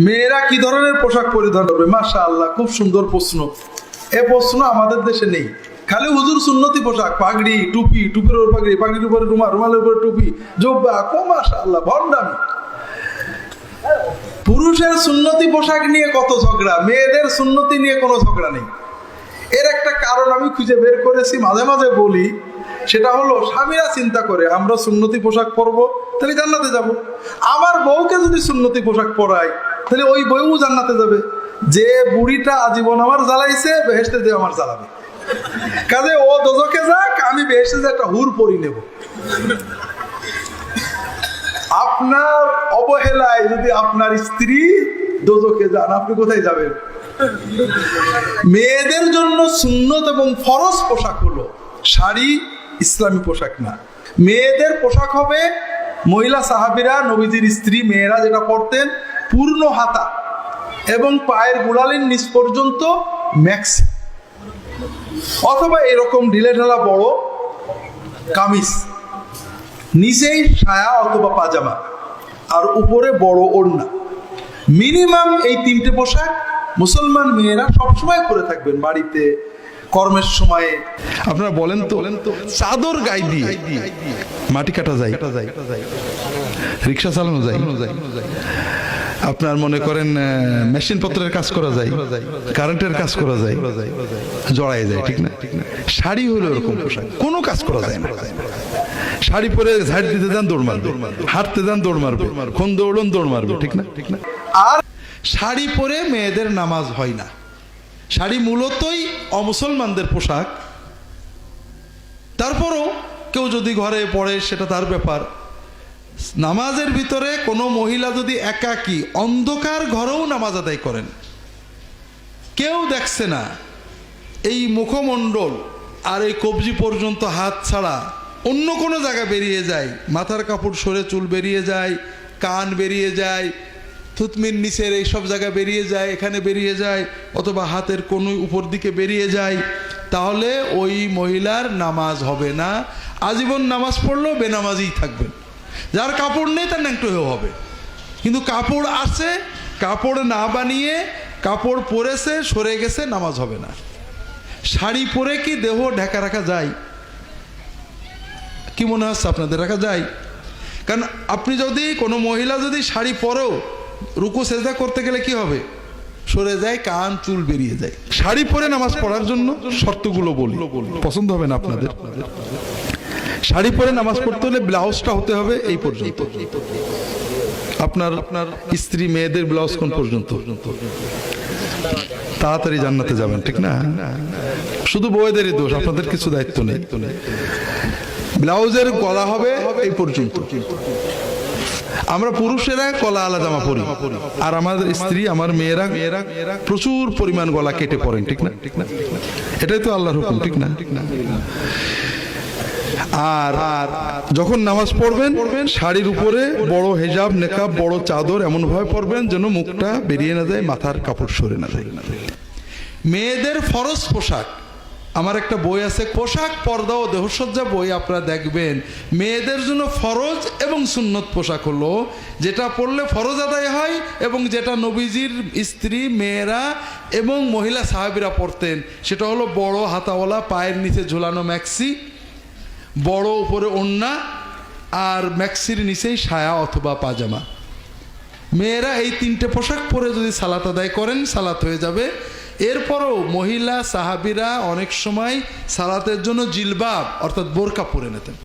মেয়েরা কি ধরনের পোশাক পরিধান করবে? মাশাআল্লাহ, খুব সুন্দর প্রশ্ন। এ প্রশ্ন আমাদের দেশে নেই। খালি হুজুর সুন্নতি পোশাক, পাগড়ি, টুপি, টুপির উপর পাগড়ি, পাগড়ির উপরে রুমাল, রুমালের উপরে টুপি, জোব্বা, মাশাআল্লাহ ভণ্ডামি। পুরুষের সুন্নতি পোশাক নিয়ে কত ঝগড়া, মেয়েদের সুন্নতি নিয়ে কোনো ঝগড়া নেই। এর একটা কারণ আমি খুঁজে বের করেছি, মাঝে মাঝে বলি। সেটা হলো, স্বামীরা চিন্তা করে আমরা সুন্নতি পোশাক পরবো তাহলে জান্নাতে যাব। আমার বউকে যদি সুন্নতি পোশাক পরাই তাহলে ওই বউ জান্নাতে যাবে। যে বুড়িটা আজীবন আমার জ্বালাইছে, বেহেশতে যে আমার জ্বালাবে। কাজে ও দোজখে যাক, আমি বেহেশতে যে একটা হুর পরি নেব। আপনার অবহেলায় যদি আপনার স্ত্রী দোজখে যান, আপনি কোথায় যাবেন? মেয়েদের জন্য সুন্নত এবং ফরজ পোশাক হলো শাড়ি, ইসলামী পোশাক না। মেয়েদের পোশাক হবে, মহিলা সাহাবীরা, নবীজির স্ত্রী মেয়েরা যেটা পরতেন, পূর্ণ হাতা এবং পায়ের গোড়ালির নিচ পর্যন্ত ম্যাক্সি, অথবা এরকম ঢিলে ঢালা বড় কামিজ, নিচেই সায়া অথবা পাজামা, আর উপরে বড় ওড়না। মিনিমাম এই তিনটে পোশাক মুসলমান মেয়েরা সবসময় পরে থাকবেন, বাড়িতে, কর্মের সময়ে। আপনারা বলেন তো, চাদর গায়ে দিয়ে মাটি কাটা যায়, রিক্সা চালানো যায়, আপনার মনে করেন মেশিন পত্রের কাজ করা যায়, কারেন্টের কাজ করা যায়, জড়াই যায়, ঠিক না? শাড়ি হলো এরকম পোশাক, কোনো কাজ করা যায় না। শাড়ি পরে ঝাড় দিতে যান দৌড় মারবে, হাঁটতে যান দৌড় মারবে, কোন দৌড়ন দৌড় মারবে, ঠিক না? আর শাড়ি পরে মেয়েদের নামাজ হয় না। শাড়ি মূলতই অমুসলমানদের পোশাক। তারপরও কেউ যদি ঘরে পড়ে সেটা তার ব্যাপার। নামাজের ভিতরে কোনো মহিলা যদি একাকী অন্ধকার ঘরেও নামাজ আদায় করেন, কেউ দেখছে না, এই মুখমণ্ডল আর এই কবজি পর্যন্ত হাত ছাড়া অন্য কোনো জায়গা বেরিয়ে যায়, মাথার কাপড় সরে চুল বেরিয়ে যায়, কান বেরিয়ে যায়, থুতমির নিচের এই সব জায়গা বেরিয়ে যায়, এখানে বেরিয়ে যায়, অথবা হাতের কোনো উপর দিকে বেরিয়ে যায়, তাহলে ওই মহিলার নামাজ হবে না। আজীবন নামাজ পড়লেও বেনামাজই থাকবেন। যার কাপড় নেই তার ন্যাংটো হবে। কিন্তু কাপড় আছে, কাপড় না বানিয়ে কাপড় পরেছে, সরে গেছে, নামাজ হবে না। শাড়ি পরে কি দেহ ঢাকা রাখা যায়? কি মনে হচ্ছে আপনাদের? রাখা যায়? কারণ আপনি যদি কোনো মহিলা যদি শাড়ি পরেও রুকু সেজদা করতে গেলে কি হবে? সরে যায়, কান চুল বেরিয়ে যায়। শাড়ি পরে নামাজ পড়ার জন্য শর্তগুলো বলি, পছন্দ হবে না আপনাদের। শাড়ি পরে নামাজ পড়তে হলে ব্লাউজটা হতে হবে এই পর্যন্ত। আপনার স্ত্রী মেয়েদের ব্লাউজ কোন পর্যন্ত? তাড়াতাড়ি জান্নাতে যাবেন, ঠিক না? শুধু বউদেরই দোষ, আপনাদের কিছু দায়িত্ব নেই। ব্লাউজের গলা হবে এই পর্যন্ত। আমরা পুরুষেরা গলা আলাদা জামা পরি, আর আমাদের স্ত্রী, আমার মেয়েরা প্রচুর পরিমাণ গলা কেটে পড়েন, ঠিক না? এটাই তো আল্লাহর হুকুম, ঠিক না? আর যখন নামাজ পড়বেন, শাড়ির উপরে বড় হেজাব, নেকাব, বড় চাদর এমন ভাবে পরবেন যেন মুখটা বেরিয়ে না যায়, মাথার কাপড় সরে না যায়। মেয়েদের ফরজ পোশাক, আমার একটা বই আছে, পোশাক, পর্দা ও দেহসজ্জা বই, আপনারা দেখবেন মেয়েদের জন্য ফরজ এবং সুন্নত পোশাক হলো যেটা পরলে ফরজ আদায় হয়, এবং যেটা নবীজির স্ত্রী মেয়েরা এবং মহিলা সাহাবীরা পরতেন, সেটা হলো বড় হাতাওয়ালা, পায়ের নিচে ঝুলানো ম্যাক্সি, বড় উপরে ওড়না, আর ম্যাক্সির নিচেই সায়া অথবা পাজামা। মেয়েরা এই তিনটে পোশাক পরে যদি সালাত আদায় করেন, সালাত হয়ে যাবে। এরপরও মহিলা সাহাবীরা অনেক সময় সালাতের জন্য জিলবাব অর্থাৎ বোরকা পরে নিতেন।